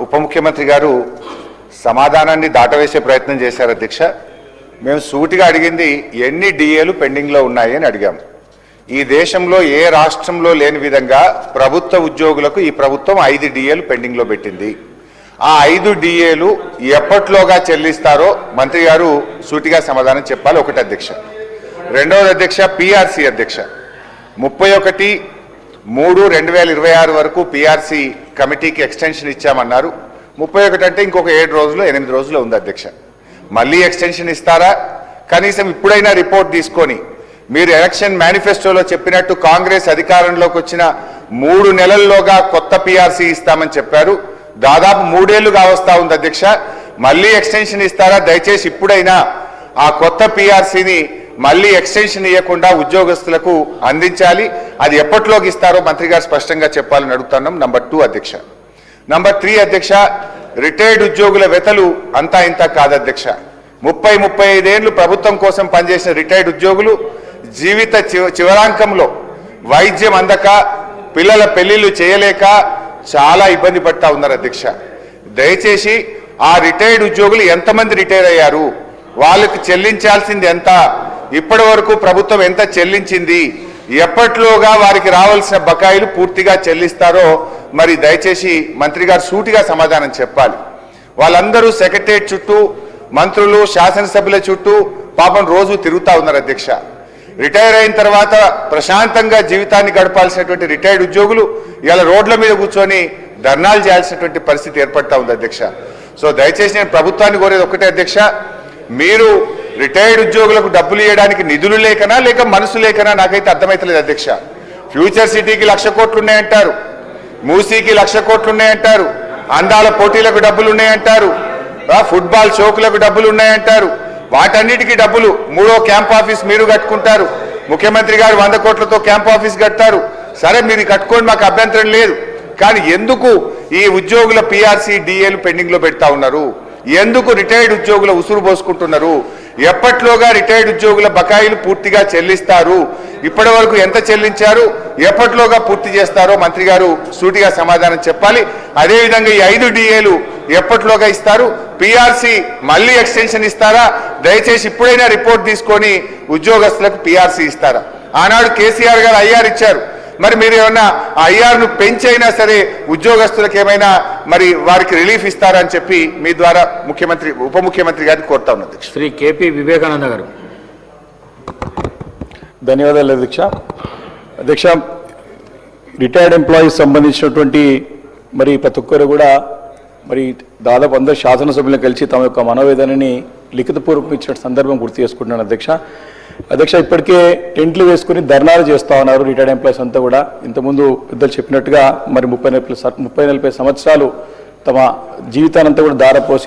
ఉప ముఖ్యమంత్రి గారు సమాధానాన్ని దాటవేసే ప్రయత్నం చేశారు అధ్యక్ష. మేము సూటిగా అడిగింది ఎన్ని డిఏలు పెండింగ్లో ఉన్నాయి అని అడిగాము. ఈ దేశంలో ఏ రాష్ట్రంలో లేని విధంగా ప్రభుత్వ ఉద్యోగులకు ఈ ప్రభుత్వం 5 డిఏలు పెండింగ్లో పెట్టింది. ఆ 5 డిఏలు ఎప్పట్లోగా చెల్లిస్తారో మంత్రి గారు సూటిగా సమాధానం చెప్పాలి. ఒకటి అధ్యక్ష. రెండవది అధ్యక్ష, పిఆర్సీ అధ్యక్ష 31/3/2026 వరకు పిఆర్సీ కమిటీకి ఎక్స్టెన్షన్ ఇచ్చామన్నారు. 31 అంటే ఇంకొక 7 రోజులు 8 రోజులు ఉంది అధ్యక్ష. మళ్ళీ ఎక్స్టెన్షన్ ఇస్తారా? కనీసం ఇప్పుడైనా రిపోర్ట్ తీసుకొని మీరు ఎలక్షన్ మేనిఫెస్టోలో చెప్పినట్టు కాంగ్రెస్ అధికారంలోకి వచ్చిన 3 నెలల్లోగా కొత్త పిఆర్సీ ఇస్తామని చెప్పారు. దాదాపు 3 ఏళ్లుగా వస్తా ఉంది అధ్యక్ష. మళ్ళీ ఎక్స్టెన్షన్ ఇస్తారా? దయచేసి ఇప్పుడైనా ఆ కొత్త పిఆర్సీని మళ్ళీ ఎక్స్టెన్షన్ ఇవ్వకుండా ఉద్యోగస్తులకు అందించాలి. అది ఎప్పటిలోకి ఇస్తారో మంత్రి గారు స్పష్టంగా చెప్పాలని అడుగుతున్నాం. నంబర్ 2 అధ్యక్ష. నంబర్ 3 అధ్యక్ష, రిటైర్డ్ ఉద్యోగుల వెతలు అంతా ఇంత కాదు అధ్యక్ష. 30-35 ఏళ్లు ప్రభుత్వం కోసం పనిచేసిన రిటైర్డ్ ఉద్యోగులు జీవిత చివరాంకంలో వైద్యం అందక పిల్లల పెళ్లిళ్లు చేయలేక చాలా ఇబ్బంది పడతా ఉన్నారు అధ్యక్ష. దయచేసి ఆ రిటైర్డ్ ఉద్యోగులు ఎంతమంది రిటైర్ అయ్యారు, వాళ్ళకి చెల్లించాల్సింది ఎంత, ఇప్పటి వరకు ప్రభుత్వం ఎంత చెల్లించింది, ఎప్పట్లోగా వారికి రావాల్సిన బకాయిలు పూర్తిగా చెల్లిస్తారో మరి దయచేసి మంత్రి గారు సూటిగా సమాధానం చెప్పాలి. వాళ్ళందరూ సెక్రటరియట్ చుట్టూ, మంత్రులు శాసనసభ్యుల చుట్టూ పాపం రోజు తిరుగుతూ ఉన్నారు అధ్యక్ష. రిటైర్ అయిన తర్వాత ప్రశాంతంగా జీవితాన్ని గడపాల్సినటువంటి రిటైర్డ్ ఉద్యోగులు ఇలా రోడ్ల మీద కూర్చొని ధర్నాలు చేయాల్సినటువంటి పరిస్థితి ఏర్పడతా ఉంది అధ్యక్ష. సో దయచేసి నేను ప్రభుత్వాన్ని కోరేది ఒకటే అధ్యక్ష, మీరు రిటైర్డ్ ఉద్యోగులకు డబ్బులు ఇవ్వడానికి నిధులు లేకనా లేక మనసు లేకనా నాకైతే అర్థమైతలేదు అధ్యక్ష. ఫ్యూచర్ సిటీకి 1,00,000 కోట్లు ఉన్నాయంటారు, మూసీకి 1,00,000 కోట్లు ఉన్నాయంటారు, అందాల పోటీలకు డబ్బులు ఉన్నాయంటారు, ఫుట్బాల్ షోకులకు డబ్బులు ఉన్నాయంటారు. వాటన్నిటికీ డబ్బులు 3వ క్యాంప్ ఆఫీస్ మీరు కట్టుకుంటారు, ముఖ్యమంత్రి గారు 100 కోట్లతో క్యాంప్ ఆఫీస్ కడతారు. సరే మీరు కట్టుకోండి, మాకు అభ్యంతరం లేదు. కానీ ఎందుకు ఈ ఉద్యోగుల పిఆర్సీ డిఏలు పెండింగ్ లో పెడతా ఉన్నారు? ఎందుకు రిటైర్డ్ ఉద్యోగుల ఉసురు పోసుకుంటున్నారు? ఎప్పట్లోగా రిటైర్డ్ ఉద్యోగుల బకాయిలు పూర్తిగా చెల్లిస్తారు? ఇప్పటి వరకు ఎంత చెల్లించారు, ఎప్పట్లోగా పూర్తి చేస్తారో మంత్రి గారు సూటిగా సమాధానం చెప్పాలి. అదేవిధంగా ఈ 5 డిఏలు ఎప్పట్లోగా ఇస్తారు? పిఆర్సీ మళ్ళీ ఎక్స్టెన్షన్ ఇస్తారా? దయచేసి ఇప్పుడైనా రిపోర్ట్ తీసుకొని ఉద్యోగస్తులకు పిఆర్సీ ఇస్తారా? ఆనాడు కేసీఆర్ గారు ఐఆర్ ఇచ్చారు, మరి మీరు ఏమన్నా ఐఆర్ను పెంచైనా సరే ఉద్యోగస్తులకు ఏమైనా మరి వారికి రిలీఫ్ ఇస్తారా అని చెప్పి మీ ద్వారా ఉప ముఖ్యమంత్రి గారిని కోరుతా ఉన్నది. శ్రీ కేపీ వివేకానంద గారు. ధన్యవాదాలు అధ్యక్ష. అధ్యక్ష, రిటైర్డ్ ఎంప్లాయీస్ సంబంధించినటువంటి మరి ప్రతి ఒక్కరు కూడా మరి దాదాపు అందరు శాసనసభ్యులను కలిసి తమ యొక్క మనోవేదనని లిఖితపూర్వకం ఇచ్చిన సందర్భం గుర్తు చేసుకుంటున్నాను అధ్యక్ష. ఇప్పటికే టెంట్లు వేసుకుని ధర్నాలు చేస్తూ ఉన్నారు రిటైర్డ్ ఎంప్లాయీస్ అంతా కూడా. ఇంతకుముందు పెద్దలు చెప్పినట్టుగా మరి 30-40 సంవత్సరాలు తమ జీవితానంతా కూడా దారపోసి